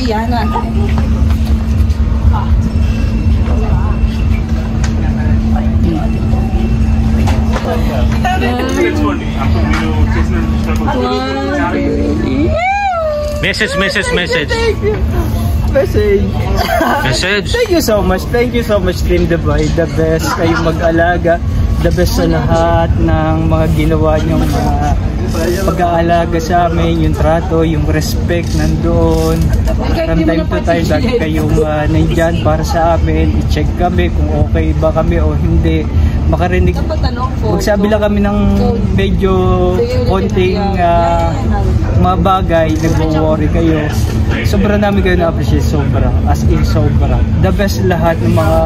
yan. Message. Message. Thank you so much, Team Dubai. The best kayong mag-alaga. The best sa lahat ng mga ginawa nyong pag-aalaga sa amin, yung trato, yung respect nandoon. From time to time, lagi kayong nandyan para sa amin. I-check kami kung okay ba kami o hindi. Makarinig, magsabi lang kami ng medyo konting mga bagay, nag-worry kayo. Sobra namin kayo na-appreciate, sobra. As in, sobra. The best lahat ng mga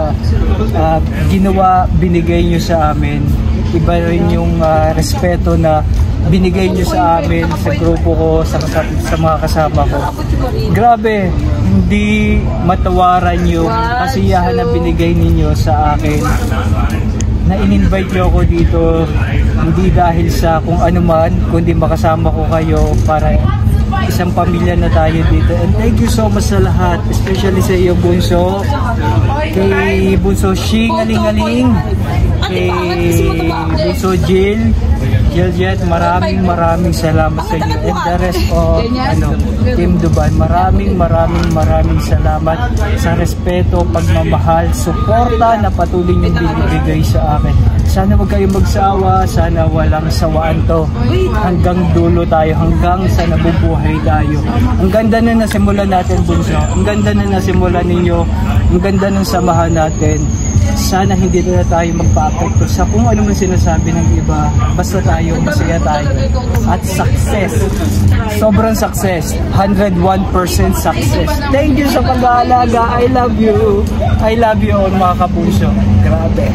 ginawa, binigay nyo sa amin. Iba rin yung respeto na binigay nyo sa amin, sa grupo ko, sa mga kasama ko. Grabe, hindi matawaran yung kasiyahan na binigay ninyo sa akin. Na in-invite nyo ako dito, hindi dahil sa kung ano man, kundi makasama ko kayo para isang pamilya na tayo dito. And thank you so much sa lahat, especially sa iyo, Bunso, kay Bunso Shing Aling-aling, kay Bunso Jill, maraming salamat sa inyo. And the rest of Team Dubai, maraming salamat sa respeto, pagmamahal, suporta na patuloy niyong binibigay sa akin. Sana wag kayong magsawa, sana walang sawaan to. Hanggang dulo tayo, hanggang sa nabubuhay tayo. Ang ganda na nasimulan natin, Bunso. Ang ganda na nasimulan ninyo. Ang ganda ng samahan natin. Sana hindi na tayo magpa-apekto sa kung ano man sinasabi ng iba. Basta tayo, masaya tayo. At success. Sobrang success. 101% success. Thank you sa pag-aalaga. I love you. I love you all, mga kapuso. Grabe.